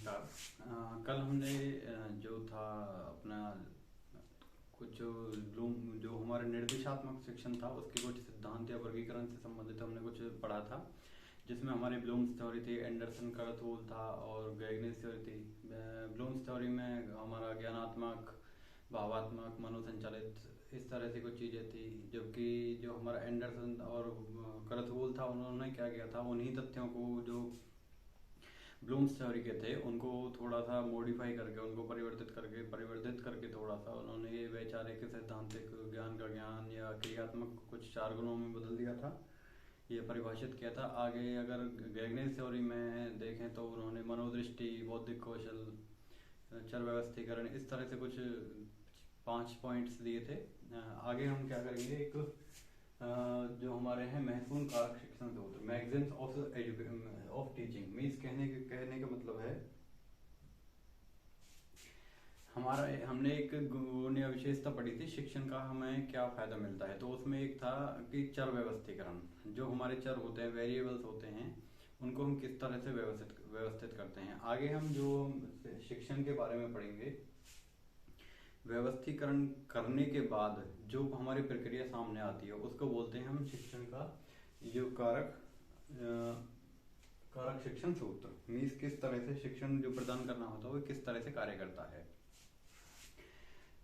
नमस्कार। कल हमने जो था अपना कुछ जो हमारे निर्देशात्मक शिक्षण था उसके कुछ सिद्धांत या वर्गीकरण से संबंधित हमने कुछ पढ़ा था, जिसमें हमारी ब्लूम्स थ्योरी थी, एंडरसन करथोल था और गैगनेस थ्योरी थी। ब्लूम्स थ्योरी में हमारा ज्ञानात्मक, भावात्मक, मनोसंचालित इस तरह से कुछ चीज़ें थी, जबकि जो हमारा एंडरसन और करथोल था उन्होंने क्या किया था, उन्हीं तथ्यों को जो ब्लूम्स थ्योरी के थे उनको थोड़ा सा मॉडिफाई करके, उनको परिवर्तित करके थोड़ा सा उन्होंने ये वैचारिक सैद्धांतिक ज्ञान का ज्ञान या क्रियात्मक कुछ 4 गुणों में बदल दिया था, ये परिभाषित किया था। आगे अगर गैगनेस थ्योरी में देखें तो उन्होंने मनोदृष्टि, बौद्धिक कौशल, चर व्यवस्थीकरण, इस तरह से कुछ 5 पॉइंट्स दिए थे। आगे हम क्या करेंगे, एक जो हमारे हैं महत्वपूर्ण कारक शिक्षण सूत्र, मैगजीन्स ऑफ टीचिंग मीन्स कहने का मतलब है हमने एक गुण या विशेषता पढ़ी थी शिक्षण का हमें क्या फायदा मिलता है। तो उसमें एक था कि चर व्यवस्थीकरण, जो हमारे चर होते हैं, वेरिएबल्स होते हैं, उनको हम किस तरह से व्यवस्थित करते हैं। आगे हम जो शिक्षण के बारे में पढ़ेंगे, व्यवस्थीकरण करने के बाद जो हमारी प्रक्रिया सामने आती है उसको बोलते हैं हम शिक्षण का जो कारक शिक्षण सूत्र। मीन्स किस तरह से शिक्षण जो प्रदान करना होता है वो किस तरह से कार्य करता है।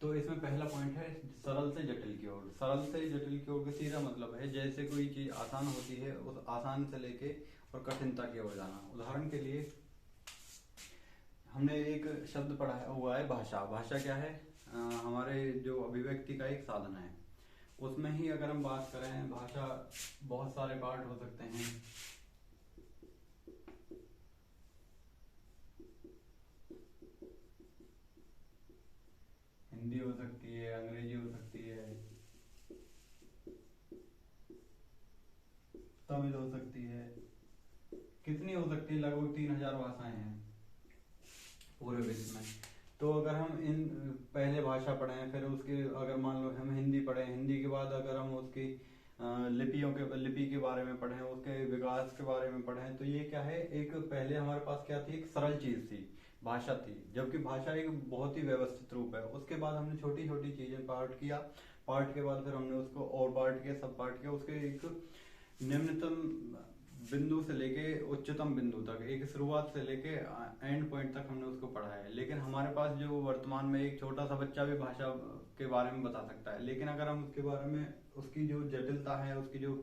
तो इसमें पहला पॉइंट है सरल से जटिल की ओर। सरल से जटिल की ओर का सीधा मतलब है जैसे कोई चीज आसान होती है उस आसान से लेके और कठिनता की ओर जाना। उदाहरण के लिए हमने एक शब्द पढ़ा हुआ है भाषा। भाषा क्या है? हमारे जो अभिव्यक्ति का एक साधन है। उसमें ही अगर हम बात करें, भाषा बहुत सारे पार्ट हो सकते हैं। हिंदी हो सकती है, अंग्रेजी हो सकती है, तमिल हो सकती है, कितनी हो सकती है? लगभग 3000 भाषाएं हैं पूरे विश्व में। तो अगर हम इन पहले भाषा पढ़ें, फिर उसके अगर मान लो हम हिंदी पढ़ें, हिंदी के बाद अगर हम उसकी लिपि के बारे में पढ़ें, उसके विकास के बारे में पढ़ें, तो ये क्या है, एक पहले हमारे पास क्या थी, एक सरल चीज थी, भाषा थी, जबकि भाषा एक बहुत ही व्यवस्थित रूप है। उसके बाद हमने छोटी छोटी चीजें पार्ट किया, पार्ट के बाद फिर हमने उसको और पार्ट किया, सब पार्ट किया, उसके एक निम्नतम बिंदु से लेके उच्चतम बिंदु तक, एक शुरुआत से लेके एंड पॉइंट तक हमने उसको पढ़ा है। लेकिन हमारे पास जो वर्तमान में एक छोटा सा बच्चा भी भाषा के बारे में बता सकता है, लेकिन अगर हम उसके बारे में, उसकी जो जटिलता है, उसकी जो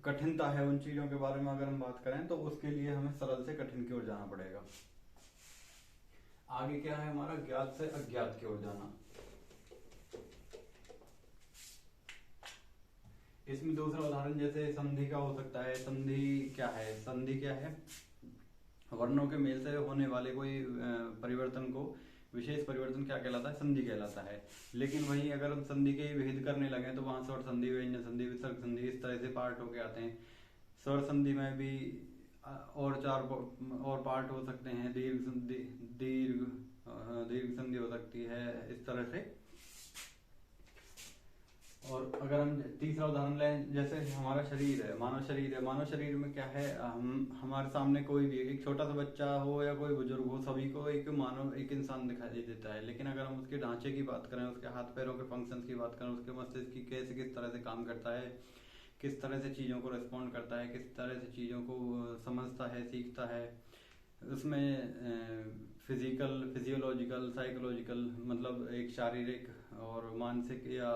कठिनता है, उन चीजों के बारे में अगर हम बात करें तो उसके लिए हमें सरल से कठिन की ओर जाना पड़ेगा। आगे क्या है हमारा, ज्ञात से अज्ञात की ओर जाना। इसमें दूसरा उदाहरण जैसे संधि का हो सकता है। संधि क्या है? संधि क्या है? वर्णों के मेल से होने वाले कोई परिवर्तन को, विशेष परिवर्तन क्या कहलाता है? संधि कहलाता है। लेकिन वहीं अगर हम संधि के भेद करने लगे तो वहां स्वर संधि, व्यंजन संधि, विसर्ग संधि, इस तरह से पार्ट होके आते हैं। स्वर संधि में भी और 4 और पार्ट हो सकते हैं। दीर्घ संधि, दीर्घ संधि हो सकती है, इस तरह से। और अगर हम तीसरा उदाहरण लें, जैसे हमारा शरीर है, मानव शरीर है। मानव शरीर में क्या है, हमारे सामने कोई भी, एक छोटा सा बच्चा हो या कोई बुजुर्ग हो, सभी को एक इंसान दिखाई देता है। लेकिन अगर हम उसके ढांचे की बात करें, उसके हाथ पैरों के फंक्शंस की बात करें, उसके मस्तिष्क की किस तरह से काम करता है, किस तरह से चीज़ों को रिस्पॉन्ड करता है, किस तरह से चीज़ों को समझता है, सीखता है, उसमें फिजियोलॉजिकल, साइकोलॉजिकल, मतलब एक शारीरिक और मानसिक या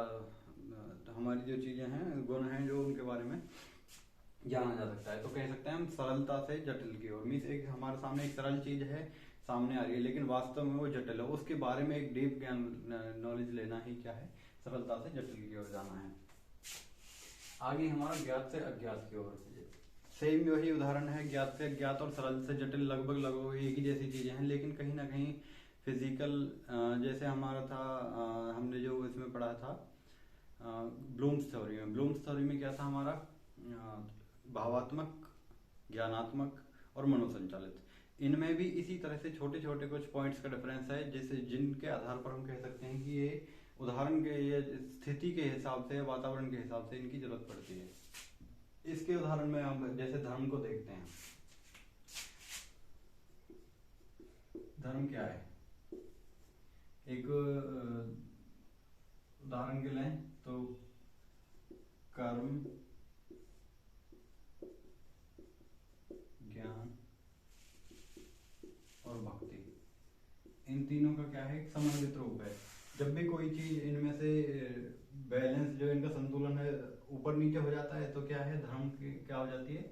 हमारी जो चीजें हैं, गुण हैं, जो उनके बारे में जाना जा सकता है। तो कह सकते हैं हम सरलता से जटिल की ओर। मीन्स एक हमारे सामने एक सरल चीज है, सामने आ रही है, लेकिन वास्तव में वो जटिल है, उसके बारे में एक डीप ज्ञान, नॉलेज लेना ही क्या है, सरलता से जटिल की ओर जाना है। आगे हमारा ज्ञात से अज्ञात की ओर। सेम वही उदाहरण है, ज्ञात से अज्ञात और सरल से जटिल लगभग एक ही जैसी चीजें हैं, लेकिन कहीं ना कहीं फिजिकल, जैसे हमारा था, हमने जो इसमें पढ़ा था ब्लूम्स थ्योरी में क्या था हमारा, भावात्मक, ज्ञानात्मक और मनोसंचालित। इनमें भी इसी तरह से छोटे छोटे कुछ पॉइंट्स का डिफरेंस है, जैसे जिनके आधार पर हम कह सकते हैं कि ये उदाहरण के, ये स्थिति के हिसाब से, वातावरण के हिसाब से इनकी जरूरत पड़ती है। इसके उदाहरण में हम जैसे धर्म को देखते हैं, धर्म क्या है? एक उदाहरण के लें तो कर्म, ज्ञान और भक्ति, इन तीनों का क्या है? एक समन्वित रूप है। जब भी कोई चीज इनमें से बैलेंस, जो इनका संतुलन है, ऊपर नीचे हो जाता है तो क्या है? धर्म की क्या हो जाती है?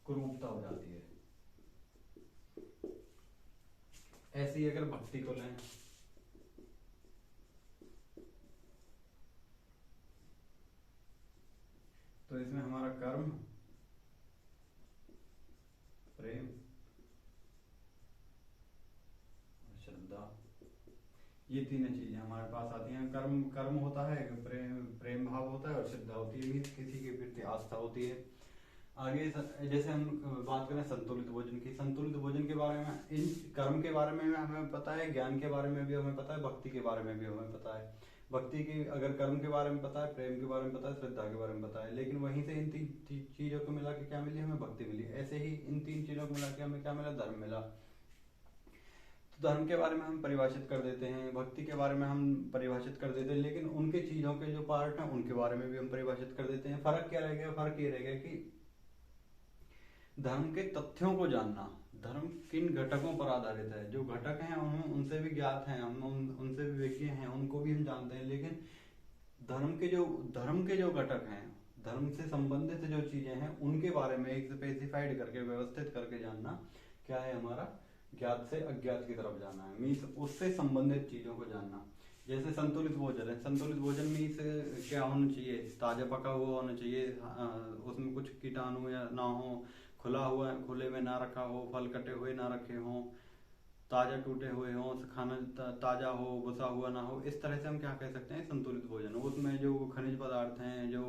कुरूपता हो जाती है। ऐसे ही अगर भक्ति को लें, तो इसमें हमारा कर्म, प्रेम और श्रद्धा, ये तीनों चीजें हमारे पास आती हैं। कर्म कर्म होता है, प्रेम भाव होता है और श्रद्धा होती है, किसी के प्रति आस्था होती है। आगे जैसे हम बात करें संतुलित भोजन की, संतुलित भोजन के बारे में, इन कर्म के बारे में हमें पता है, ज्ञान के बारे में भी हमें पता है, भक्ति के बारे में भी हमें पता है। भक्ति की अगर कर्म के बारे में पता है, प्रेम के बारे में पता है, श्रद्धा के बारे में पता है, लेकिन वहीं से इन तीन चीजों को मिला के क्या मिली? हमें भक्ति मिली। ऐसे ही इन तीन चीजों को मिला के हमें क्या मिला? धर्म मिला। तो धर्म के बारे में हम परिभाषित कर देते हैं, भक्ति के बारे में हम परिभाषित कर देते हैं, लेकिन उनके चीजों के जो पार्ट हैं उनके बारे में भी हम परिभाषित कर देते हैं। फर्क क्या रह गया? फर्क ये रह गया कि धर्म के तथ्यों को जानना, धर्म किन घटकों पर आधारित है, जो घटक हैं हम उनसे भी ज्ञात हैं, हम उनसे भी विज्ञ हैं, उनको भी हम जानते हैं, लेकिन धर्म के जो घटक हैं, धर्म से संबंधित जो चीजें हैं, उनके बारे में एक स्पेसिफाइड करके, व्यवस्थित करके जानना क्या है? हमारा ज्ञात से अज्ञात की तरफ जाना है, मीन्स उससे संबंधित चीजों को जानना। जैसे संतुलित भोजन है, संतुलित भोजन मीन्स क्या होना चाहिए? ताजा पका हुआ होना चाहिए, उसमें कुछ कीटाणु या ना हो, खुले में ना रखा हो, फल कटे हुए ना रखे हों, ताजा टूटे हुए हों, खाना ताजा हो, बुसा हुआ ना हो। इस तरह से हम क्या कह सकते हैं? संतुलित भोजन। उसमें जो खनिज पदार्थ हैं, जो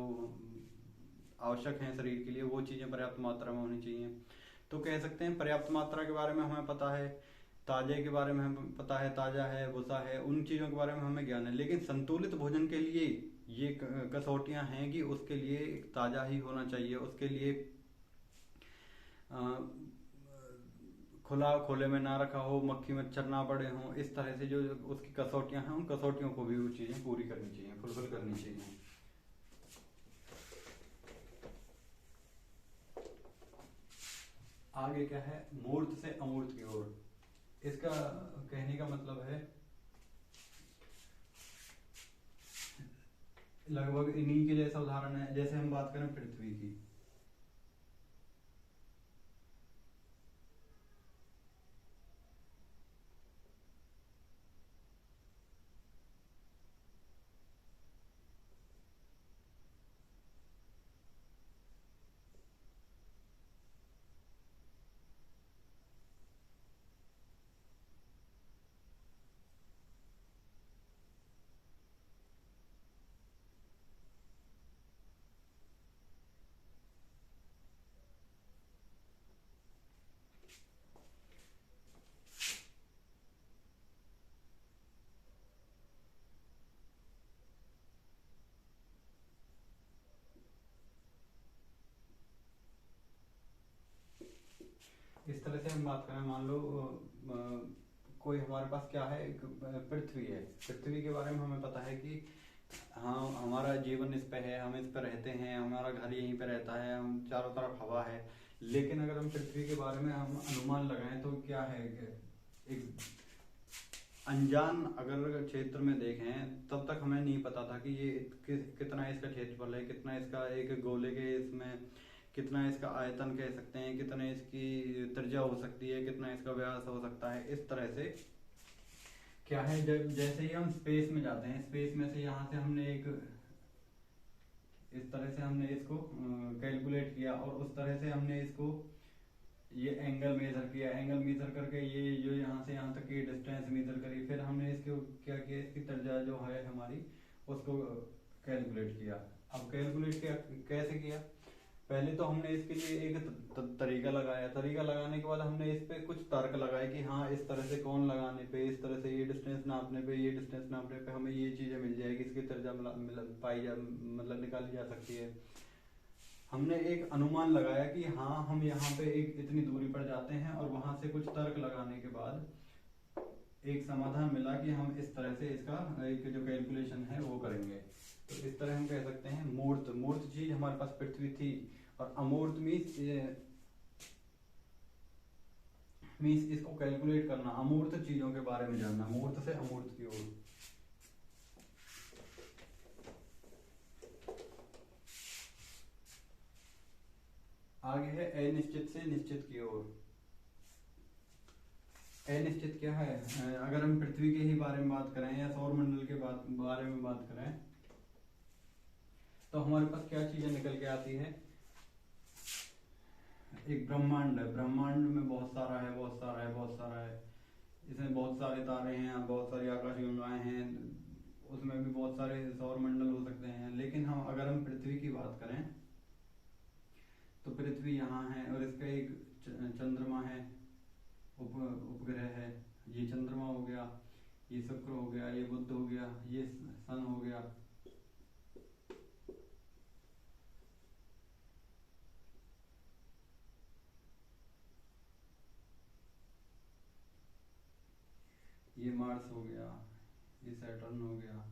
आवश्यक हैं शरीर के लिए, वो चीजें पर्याप्त मात्रा में होनी चाहिए। तो कह सकते हैं पर्याप्त मात्रा के बारे में हमें पता है, ताजे के बारे में हमें पता है, ताजा है, बुसा है, उन चीजों के बारे में हमें ज्ञान है। लेकिन संतुलित भोजन के लिए ये कसौटियां हैं कि उसके लिए ताजा ही होना चाहिए, उसके लिए खुले में ना रखा हो, मक्खी मच्छर ना पड़े हों। इस तरह से जो उसकी कसौटियां हैं, उन कसौटियों को भी वो चीजें पूरी करनी चाहिए, फुलफिल करनी चाहिए। आगे क्या है? मूर्त से अमूर्त की ओर। इसका कहने का मतलब है लगभग इन्हीं के जैसा उदाहरण है। जैसे हम बात करें पृथ्वी की, इस तरह से हम बात करें, मान लो कोई हमारे पास क्या है? एक पृथ्वी है। पृथ्वी के बारे में हमें पता है कि हाँ, हमारा जीवन इस पे है, हम इस पे रहते हैं, हमारा घर यहीं पे रहता है, हम चारों तरफ हवा है। लेकिन अगर हम पृथ्वी के बारे में हम अनुमान लगाएं तो क्या है? एक अनजान अगर क्षेत्र में देखें, तब तक हमें नहीं पता था कि ये कितना इसका क्षेत्रफल है, कितना इसका एक गोले के इसमें, कितना इसका आयतन कह सकते हैं, कितना इसकी त्रिज्या हो सकती है, कितना इसका व्यास हो सकता है। इस तरह से क्या है, जब जैसे ही हम स्पेस में जाते हैं, स्पेस में से यहाँ से हमने एक इस तरह से हमने इसको कैलकुलेट किया, और उस तरह से हमने इसको ये एंगल मेजर किया, एंगल मेजर करके ये जो यहाँ से यहाँ तक की डिस्टेंस मेजर करी, फिर हमने इसको क्या किया? इसकी त्रिज्या जो है हमारी, उसको कैलकुलेट किया। अब कैलकुलेट किया कैसे किया? पहले तो हमने इसके लिए एक तरीका लगाया, तरीका लगाने के बाद हमने इस पे कुछ तर्क लगाए कि हाँ, इस तरह से कौन लगाने पे, इस तरह से ये डिस्टेंस नापने पे, ये डिस्टेंस नापने पे हमें ये चीजें मिल जाएगी, इसकी त्रिज्या मतलब निकाली जा सकती है। हमने एक अनुमान लगाया कि हाँ, हम यहाँ पे एक इतनी दूरी पर जाते हैं, और वहां से कुछ तर्क लगाने के बाद एक समाधान मिला कि हम इस तरह से इसका एक जो कैलकुलेशन है वो करेंगे। तो इस तरह हम कह सकते हैं मूर्त, मूर्त चीज हमारे पास पृथ्वी थी, और अमूर्त मीन्स इसको कैलकुलेट करना, अमूर्त चीजों के बारे में जानना, मूर्त से अमूर्त की ओर। आगे है अनिश्चित से निश्चित की ओर। अनिश्चित क्या है? अगर हम पृथ्वी के ही बारे में बात करें या सौर मंडल के बारे में बात करें, तो हमारे पास क्या चीजें निकल के आती है? एक ब्रह्मांड है, ब्रह्मांड में बहुत सारा है, बहुत सारा है, बहुत सारा है, इसमें बहुत सारे तारे हैं, बहुत सारी आकाश गंगाएं हैं, उसमें भी बहुत सारे सौर मंडल हो सकते हैं। लेकिन हम अगर हम पृथ्वी की बात करें तो पृथ्वी यहाँ है, और इसका एक चंद्रमा है, उपग्रह है। ये चंद्रमा हो गया, ये शुक्र हो गया, ये बुध हो गया, ये सन हो गया। ये मार्स हो गया, ये सैटर्न हो गया,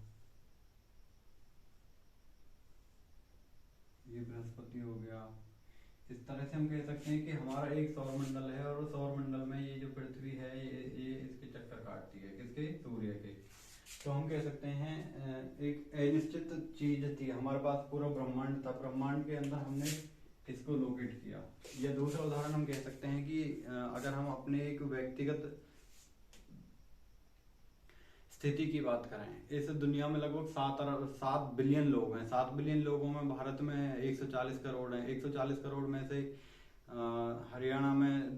ये बृहस्पति हो गया। इस तरह से हम कह सकते हैं कि हमारा एक सौर मंडल है, और सौर मंडल में ये जो पृथ्वी है ये इसके चक्कर काटती है, किसके? सूर्य के। तो हम कह सकते हैं एक अनिश्चित चीज थी हमारे पास, पूरा ब्रह्मांड था, ब्रह्मांड के अंदर हमने इसको लोकेट किया। या दूसरा उदाहरण हम कह सकते हैं कि अगर हम अपने एक व्यक्तिगत स्थिति की बात करें, इस दुनिया में लगभग 7 बिलियन लोग हैं। 7 बिलियन लोगों में भारत में 140 करोड़ हैं। 140 करोड़ में से हरियाणा में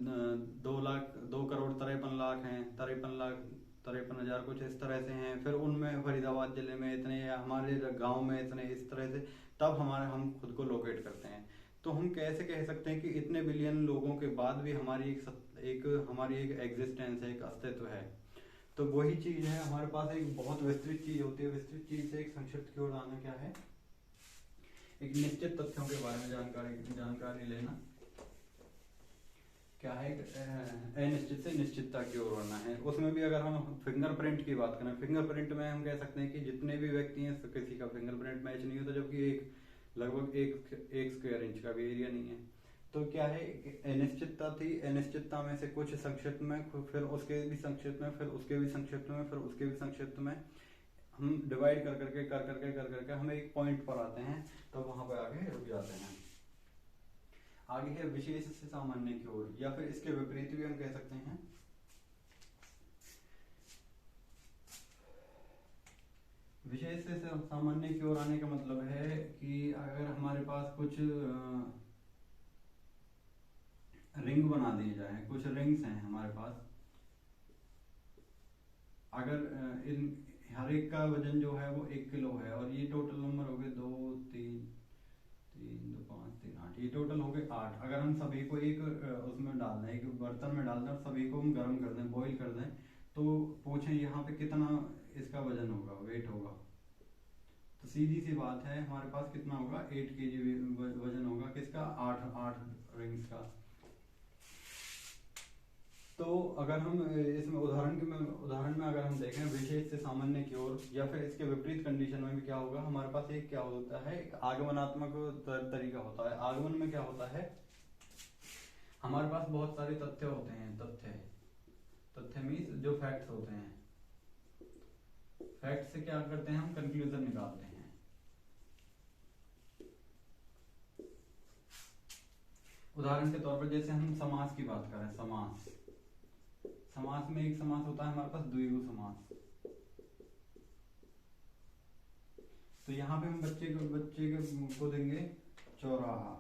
2 करोड़ 53 लाख हैं, 53 हजार कुछ इस तरह से हैं। फिर उनमें फरीदाबाद जिले में इतने, या हमारे गांव में इतने, इस तरह से तब हम खुद को लोकेट करते हैं। तो हम कैसे कह सकते हैं कि इतने बिलियन लोगों के बाद भी हमारी हमारी एक एग्जिस्टेंस है, एक अस्तित्व है। तो वही चीज है, हमारे पास एक बहुत विस्तृत चीज होती है, विस्तृत चीज से एक संक्षिप्त की ओर आना क्या है? एक निश्चित तथ्यों के बारे में जानकारी लेना क्या है? अनिश्चित से निश्चितता की ओर आना है। उसमें भी अगर हम फिंगरप्रिंट की बात करें, फिंगरप्रिंट में हम कह सकते हैं कि जितने भी व्यक्ति हैं किसी का फिंगरप्रिंट मैच नहीं होता, जबकि लगभग एक स्क्वायर इंच का भी एरिया नहीं है। तो क्या है? अनिश्चितता थी, अनिश्चितता में से कुछ संक्षिप्त में, फिर उसके भी संक्षिप्त में, फिर उसके भी संक्षिप्त में, फिर उसके भी संक्षिप्त में हम डिवाइड कर करके हम एक पॉइंट पर आते हैं, तो वहां पे आगे रुक जाते हैं। आगे है विशेष से सामान्य की ओर, या फिर इसके विपरीत भी हम कह सकते हैं। विशेष से सामान्य की ओर आने का मतलब है कि अगर हमारे पास कुछ रिंग बना दिए जाए, कुछ रिंग्स हैं हमारे पास, अगर इन हर एक का वजन जो है वो 1 किलो है, और ये टोटल नंबर हो गए 2 3 3 2 5 3 8, ये टोटल हो गए 8। अगर हम सभी को एक उसमें डाल दें, एक बर्तन में डाल दें, और सभी को हम गर्म कर दें, बॉईल कर दें, तो पूछें यहाँ पे कितना इसका वजन होगा, वेट होगा? तो सीधी सी बात है, हमारे पास कितना होगा? 8 kg वजन होगा। किसका? 8 रिंग्स का। तो अगर हम इसमें उदाहरण में अगर हम देखें विशेष से सामान्य की ओर, या फिर इसके विपरीत कंडीशन में भी क्या होगा? हमारे पास एक क्या होता है? एक आगमनात्मक तरीका होता है। आगमन में क्या होता है? हमारे पास बहुत सारे तथ्य होते हैं। तथ्य मीन्स जो फैक्ट्स होते हैं। फैक्ट से क्या करते हैं? हम कंक्लूजन निकालते हैं। उदाहरण के तौर पर जैसे हम समास की बात करें, समास में एक समास होता है हमारे पास द्विगु समास। तो यहाँ पे हम बच्चे को देंगे चौराहा,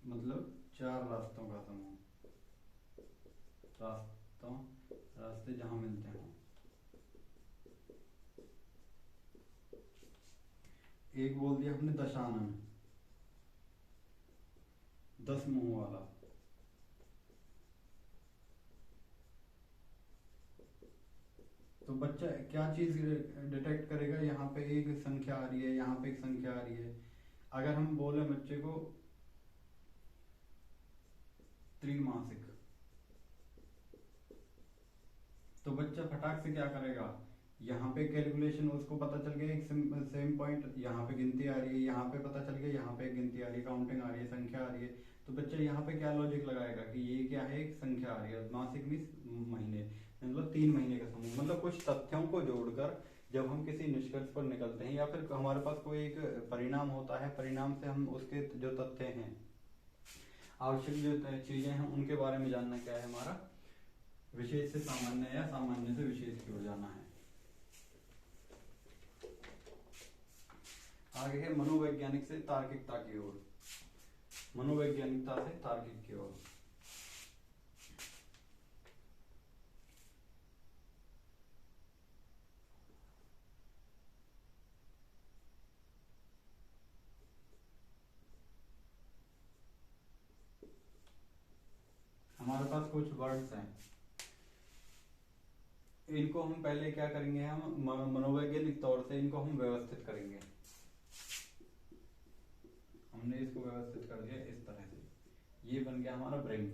मतलब 4 रास्तों का समूह, रास्ते जहां मिलते हैं। एक बोल दिया हमने दशानन, 10 मुंह वाला। तो बच्चा क्या चीज डिटेक्ट करेगा? यहाँ पे एक संख्या आ रही है, यहाँ पे एक संख्या आ रही है। अगर हम बोले बच्चे को त्रिमासिक, बच्चा फटाक से क्या करेगा, यहाँ पे कैलकुलेशन उसको पता चल गया, एक सेम पॉइंट यहाँ पे गिनती आ रही है, यहाँ पे पता चल गया, यहाँ पे गिनती आ रही है, काउंटिंग आ रही है, संख्या आ रही है, तो बच्चा यहाँ पे क्या लॉजिक लगाएगा कि ये क्या है, एक संख्या आ रही है, मासिक मीन्स महीने, मतलब 3 महीने का समूह, मतलब कुछ तथ्यों को जोड़कर जब हम किसी निष्कर्ष पर निकलते हैं या फिर हमारे पास कोई एक परिणाम होता है, परिणाम से हम उसके जो तथ्य हैं, आवश्यक जो चीजें हैं उनके बारे में जानना क्या है हमारा, विशेष से सामान्य या सामान्य से विशेष की ओर जाना है। आगे है मनोवैज्ञानिक से तार्किकता की ओर, मनोवैज्ञानिकता से तार्किक की ओर। हमारे पास कुछ वर्ड्स हैं, इनको हम पहले क्या करेंगे, हम मनोवैज्ञानिक तौर से इनको हम व्यवस्थित करेंगे। हमने इसको व्यवस्थित कर दिया इस तरह से, ये बन गया हमारा ब्रेन।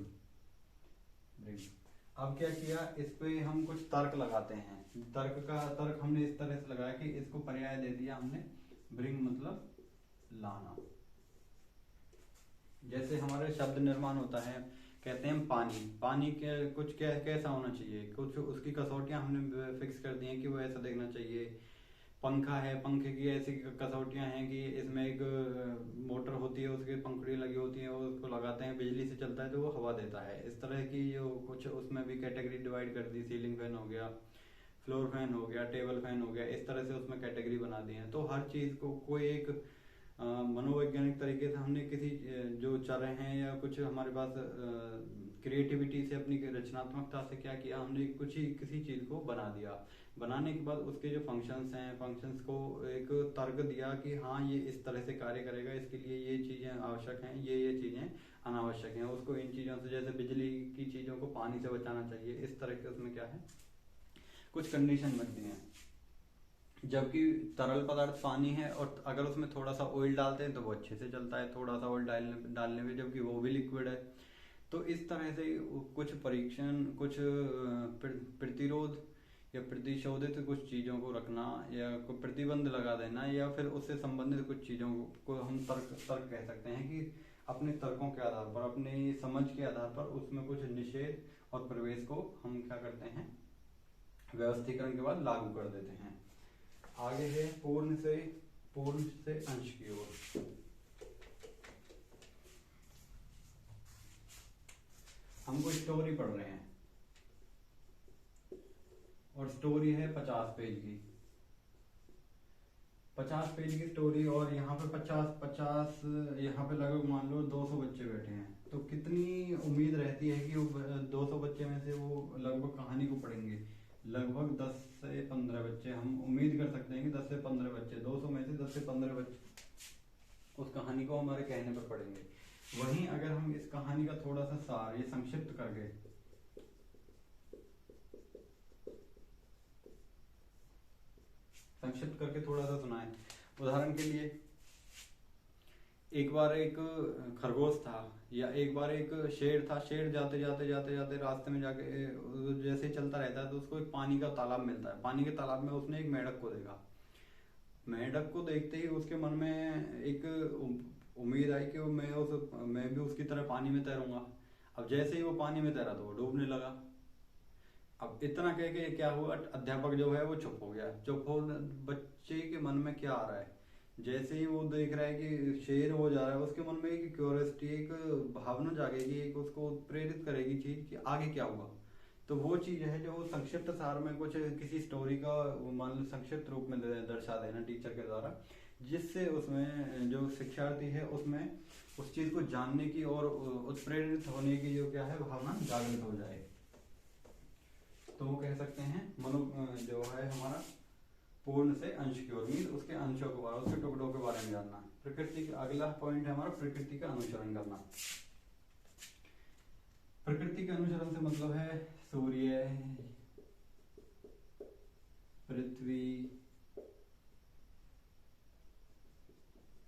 अब क्या किया, इस पे हम कुछ तर्क लगाते हैं, तर्क हमने इस तरह से लगाया कि इसको पर्याय दे दिया हमने, ब्रिंग मतलब लाना। जैसे हमारे शब्द निर्माण होता है, कहते हैं पानी के कुछ कैसा होना चाहिए, कुछ उसकी कसौटियां हमने फिक्स कर दी हैं कि वो ऐसा देखना चाहिए। पंखा है, पंखे की ऐसी कसौटियां हैं कि इसमें एक मोटर होती है, उसके पंखुड़ी लगी होती है, उसको लगाते हैं, बिजली से चलता है तो वो हवा देता है। इस तरह की जो कुछ उसमें भी कैटेगरी डिवाइड कर दी, सीलिंग फैन हो गया, फ्लोर फैन हो गया, टेबल फैन हो गया, इस तरह से उसमें कैटेगरी बना दी है। तो हर चीज को कोई एक मनोवैज्ञानिक तरीके से हमने किसी जो चल रहे हैं या कुछ हमारे पास क्रिएटिविटी से, अपनी रचनात्मकता से क्या किया, हमने कुछ ही किसी चीज को बना दिया। बनाने के बाद उसके जो फंक्शंस हैं, फंक्शंस को एक तर्क दिया कि हाँ ये इस तरह से कार्य करेगा, इसके लिए ये चीजें आवश्यक हैं, ये चीजें अनावश्यक हैं। उसको इन चीजों से, जैसे बिजली की चीजों को पानी से बचाना चाहिए, इस तरह के उसमें क्या है, कुछ कंडीशन बन दी है। जबकि तरल पदार्थ पानी है और अगर उसमें थोड़ा सा ऑयल डालते हैं तो वो अच्छे से चलता है, थोड़ा सा ऑयल डालने में, जबकि वो भी लिक्विड है। तो इस तरह से कुछ परीक्षण, कुछ प्रतिरोध या प्रतिशोधित कुछ चीजों को रखना या कोई प्रतिबंध लगा देना, या फिर उससे संबंधित कुछ चीजों को हम तर्क कह सकते हैं कि अपने तर्कों के आधार पर, अपनी समझ के आधार पर उसमें कुछ निषेध और प्रवेश को हम क्या करते हैं, व्यवस्थीकरण के बाद लागू कर देते हैं। आगे है पूर्ण से अंश की ओर। हम कोई स्टोरी पढ़ रहे हैं और स्टोरी है 50 पेज की, 50 पेज की स्टोरी, और यहाँ पे 50 यहाँ पे लगभग मान लो 200 बच्चे बैठे हैं, तो कितनी उम्मीद रहती है कि वो 200 बच्चे में से वो लगभग कहानी को पढ़ेंगे। लगभग 10 से 15 बच्चे हम उम्मीद कर सकते हैं कि 10 से 15 बच्चे, 200 में से 10 से 15 बच्चे उस कहानी को हमारे कहने पर पढ़ेंगे। वहीं अगर हम इस कहानी का थोड़ा सा सार ये संक्षिप्त करके थोड़ा सा सुनाएं। उदाहरण के लिए, एक बार एक खरगोश था, या एक बार एक शेर था। शेर जाते जाते रास्ते में जाके जैसे चलता रहता है तो उसको एक पानी का तालाब मिलता है। पानी के तालाब में उसने एक मेंढक को देखा। मेंढक को देखते ही उसके मन में एक उम्मीद आई कि मैं भी उसकी तरह पानी में तैरूंगा। अब जैसे ही वो पानी में तैरा तो वो डूबने लगा। अब इतना कह के क्या हुआ, अध्यापक जो है वो चुप हो गया। चुप हो, बच्चे के मन में क्या आ रहा है, जैसे ही वो देख रहा है कि शेर हो जा रहा है, उसके मन में एक क्यूरियोसिटी, एक भावना जागेगी, एक उसको प्रेरित करेगी चीज कि आगे क्या हुआ। तो वो चीज है जो संक्षिप्त सार में कुछ किसी स्टोरी का मान लो संक्षिप्त रूप में दर्शा देना टीचर के द्वारा, जिससे उसमें जो शिक्षार्थी है उसमें उस चीज को जानने की और उत्प्रेरित होने की जो क्या है भावना जागृत हो जाए। तो वो कह सकते हैं जो है हमारा पूर्ण से अंश की ओर, मीन उसके अंशों के बारे, उसके टुकड़ों के बारे में जानना। प्रकृति का अगला पॉइंट है हमारा प्रकृति का अनुसरण करना। प्रकृति के अनुसरण से मतलब है सूर्य, पृथ्वी,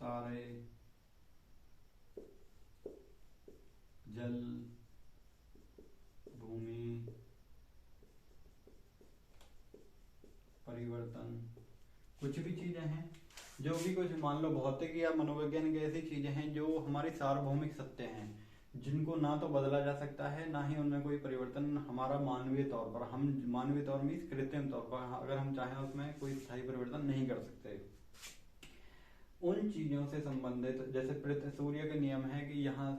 तारे, जल, भूमि, परिवर्तन, कुछ भी चीजें हैं जो भी कुछ मान लो भौतिक या मनोवैज्ञानिक ऐसी चीजें हैं जो हमारी सार्वभौमिक सत्य हैं, जिनको ना तो बदला जा सकता है ना ही उनमें कोई परिवर्तन हमारा मानवीय तौर पर, हम मानवीय तौर में कृत्रिम तौर पर अगर हम चाहें उसमें कोई स्थायी परिवर्तन नहीं कर सकते। उन चीजों से संबंधित जैसे सूर्य का नियम है कि यहाँ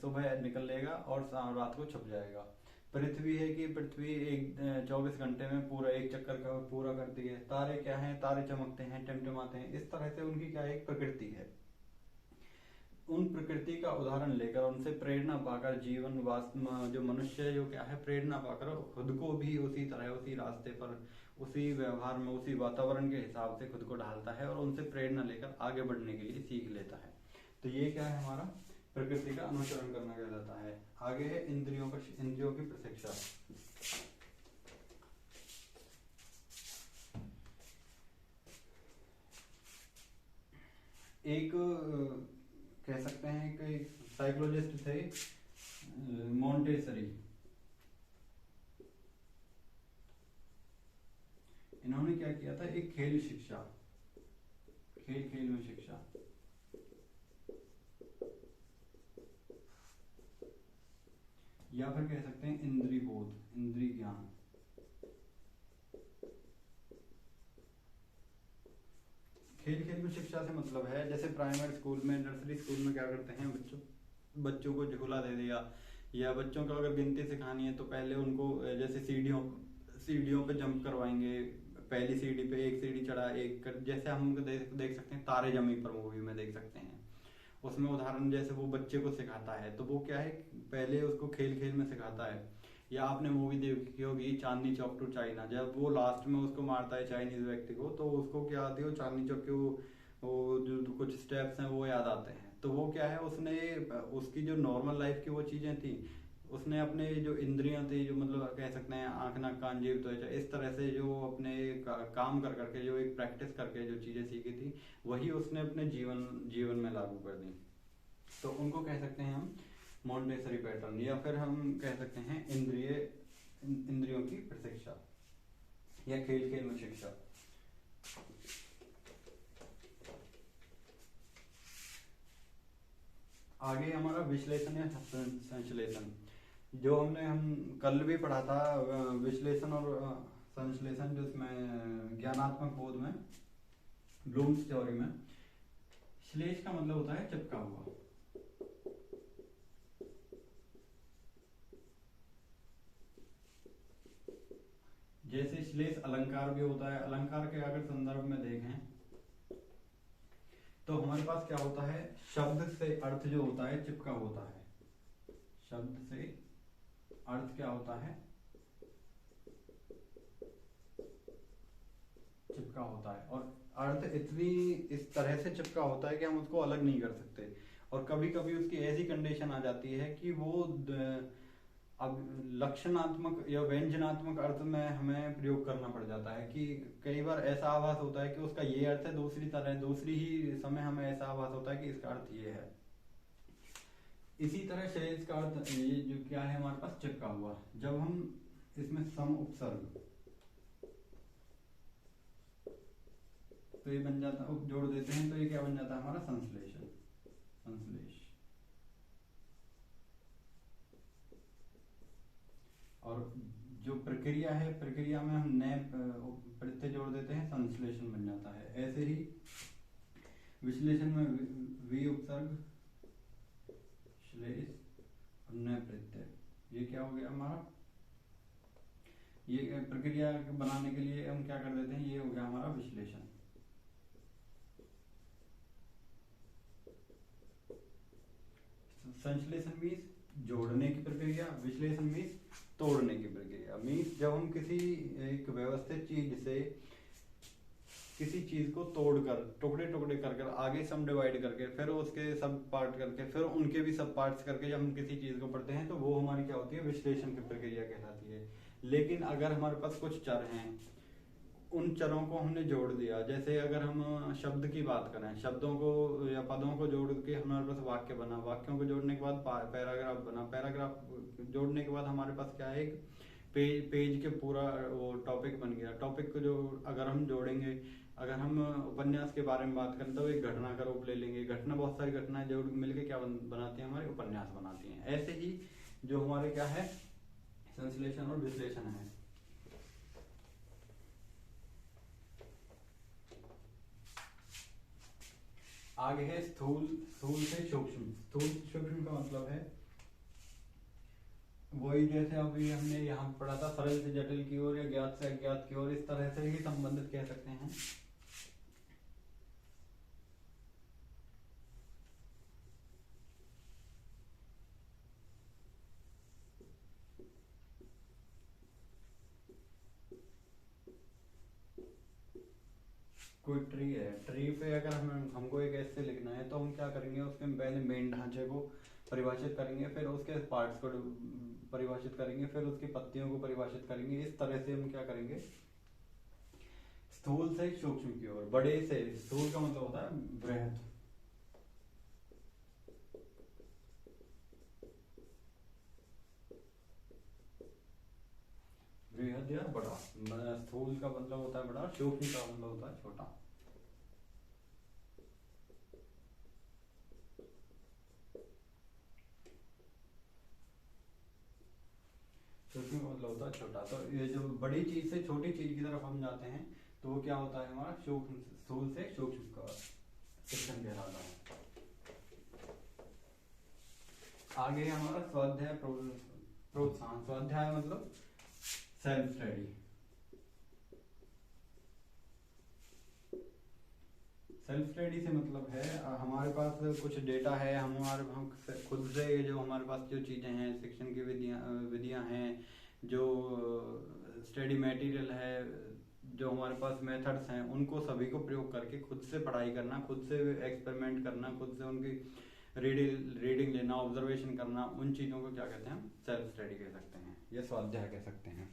सुबह निकलेगा और रात को छुप जाएगा। पृथ्वी है कि पृथ्वी एक 24 घंटे में पूरा एक चक्कर का पूरा करती है। तारे क्या हैं, तारे चमकते हैं, टिमटिमाते हैं। इस तरह से उनकी क्या एक प्रकृति है। उन प्रकृति का उदाहरण लेकर उनसे प्रेरणा पाकर जीवन जो मनुष्य जो क्या है प्रेरणा पाकर खुद को भी उसी तरह उसी रास्ते पर उसी व्यवहार में उसी वातावरण के हिसाब से खुद को ढालता है और उनसे प्रेरणा लेकर आगे बढ़ने के लिए सीख लेता है। तो ये क्या है, हमारा प्रकृति का अनुसरण करना कहलाता है। आगे है इंद्रियों की प्रशिक्षा। एक कह सकते हैं कि साइकोलॉजिस्ट थे मॉन्टेसरी। इन्होंने क्या किया था, एक खेल शिक्षा, खेल में शिक्षा, या फिर कह सकते हैं इंद्रिय बोध, इंद्रिय ज्ञान। खेल में शिक्षा से मतलब है जैसे प्राइमरी स्कूल में, नर्सरी स्कूल में क्या करते हैं, बच्चों को झूला दे दिया, या बच्चों को अगर गिनती सिखानी है तो पहले उनको जैसे सीढ़ियों पे जंप करवाएंगे। पहली सीढ़ी पे एक सीढ़ी चढ़ा एक जैसे हम देख सकते हैं तारे जमीन पर मूवी में देख सकते हैं। उसमें उदाहरण जैसे वो बच्चे को सिखाता है तो वो क्या है पहले उसको खेल में सिखाता है। या आपने मूवी देखी होगी चांदनी चौक टू चाइना, जब वो लास्ट में उसको मारता है चाइनीज व्यक्ति को तो उसको क्या आती है, वो चांदनी चौक के वो जो कुछ स्टेप्स हैं वो याद आते हैं। तो वो क्या है, उसने उसकी जो नॉर्मल लाइफ की वो चीजें थी, उसने अपने जो इंद्रियां थी, जो मतलब कह सकते हैं आंख नाक कान जीभ त्वचा, इस तरह से जो अपने काम कर करके जो एक प्रैक्टिस करके जो चीजें सीखी थी वही उसने अपने जीवन में लागू कर दी। तो उनको कह सकते हैं हम मॉन्टेसरी पैटर्न, या फिर हम कह सकते हैं इंद्रियों की प्रशिक्षा या खेल में शिक्षा। आगे हमारा विश्लेषण या संश्लेषण, जो हम कल भी पढ़ा था, विश्लेषण और संश्लेषण, जिसमें ज्ञानात्मक बोध में ब्लूम्स थ्योरी में श्लेष का मतलब होता है चिपका हुआ। जैसे श्लेष अलंकार भी होता है। अलंकार के अगर संदर्भ में देखें तो हमारे पास क्या होता है, शब्द से अर्थ जो होता है चिपका होता है। शब्द से अर्थ क्या होता है, चिपका होता है। और अर्थ इस तरह से चिपका होता है कि हम उसको अलग नहीं कर सकते। और कभी कभी उसकी ऐसी कंडीशन आ जाती है कि वो अब लक्षणात्मक या व्यंजनात्मक अर्थ में हमें प्रयोग करना पड़ जाता है। कि कई बार ऐसा आभास होता है कि उसका ये अर्थ है, दूसरी ही समय हमें ऐसा आभास होता है कि इसका अर्थ ये है। इसी तरह श्रेष्ठ का अर्थ ये जो क्या है हमारे पास चिपका हुआ। जब हम इसमें सम उपसर्ग तो ये बन जाता है, जोड़ देते हैं तो ये क्या बन जाता है हमारा संश्लेषण, संश्लेष। और जो प्रक्रिया है, प्रक्रिया में हम नए प्रत्यय जोड़ देते हैं, संश्लेषण बन जाता है। ऐसे ही विश्लेषण में वी उपसर्ग, श्लेष और नए प्रत्यय, ये क्या हो गया हमारा, ये प्रक्रिया बनाने के लिए हम क्या कर देते हैं, ये हो गया हमारा विश्लेषण। संश्लेषण मीन्स जोड़ने की प्रक्रिया, विश्लेषण मीन्स तोड़ने की प्रक्रिया। मीन्स जब हम किसी एक व्यवस्थित चीज से किसी चीज को तोड़कर टुकड़े टुकड़े कर आगे सम डिवाइड करके फिर उसके सब पार्ट करके फिर उनके भी सब पार्ट्स करके जब हम किसी चीज को पढ़ते हैं तो वो हमारी क्या होती है, विश्लेषण की प्रक्रिया कहलाती है। लेकिन अगर हमारे पास कुछ चर हैं, उन चरों को हमने जोड़ दिया, जैसे अगर हम शब्द की बात करें, शब्दों को या पदों को जोड़ के हमारे पास वाक्य बना, वाक्यों को जोड़ने के बाद पैराग्राफ बना, पैराग्राफ जोड़ने के बाद हमारे पास क्या है, एक पेज के पूरा वो टॉपिक बन गया। टॉपिक को जो अगर हम जोड़ेंगे, अगर हम उपन्यास के बारे में बात करें तो एक घटना का रूप ले लेंगे। घटना, बहुत सारी घटनाएं जोड़ मिलके क्या बनाती हैं, हमारे उपन्यास बनाती हैं। ऐसे ही जो हमारे क्या है, संश्लेषण और विश्लेषण है। आगे है स्थूल से सूक्ष्म। स्थूल सूक्ष्म का मतलब है वही जैसे अभी हमने यहाँ पढ़ा था, सरल से जटिल की ओर या ज्ञात से अज्ञात की ओर, इस तरह से ही संबंधित कह सकते हैं। कोई ट्री है, ट्री पे अगर हमको एक ऐसे लिखना है तो हम क्या करेंगे, उसके पहले मेन ढांचे को परिभाषित करेंगे, फिर उसके पार्ट्स को परिभाषित करेंगे, फिर उसकी पत्तियों को परिभाषित करेंगे। इस तरह से हम क्या करेंगे, स्थूल से सूक्ष्म की ओर, बड़े से, स्थूल का मतलब होता है बृहद, बृहद या बड़ा। स्थूल का मतलब होता है बड़ा, सूक्ष्म का मतलब होता है छोटा। सूक्ष्म का मतलब होता है छोटा। तो ये जो बड़ी चीज से छोटी चीज की तरफ हम जाते हैं तो वो क्या होता है हमारा, सूक्ष्म, स्थूल से सूक्ष्म का शिक्षण कहलाता है। आगे हमारा स्वाध्याय प्रोत्साहन। स्वाध्याय मतलब सेल्फ स्टडी। सेल्फ स्टडी से मतलब है हमारे पास कुछ डेटा है, हम खुद से जो हमारे पास जो चीज़ें हैं, शिक्षण की विधियाँ हैं, जो स्टडी मटेरियल है, जो हमारे पास मेथड्स हैं, उनको सभी को प्रयोग करके खुद से पढ़ाई करना, खुद से एक्सपेरिमेंट करना, खुद से उनकी रीडिंग लेना, ऑब्जर्वेशन करना, उन चीज़ों को क्या कहते हैं हम सेल्फ स्टडी कह सकते हैं, ये स्वाध्याय कह सकते हैं।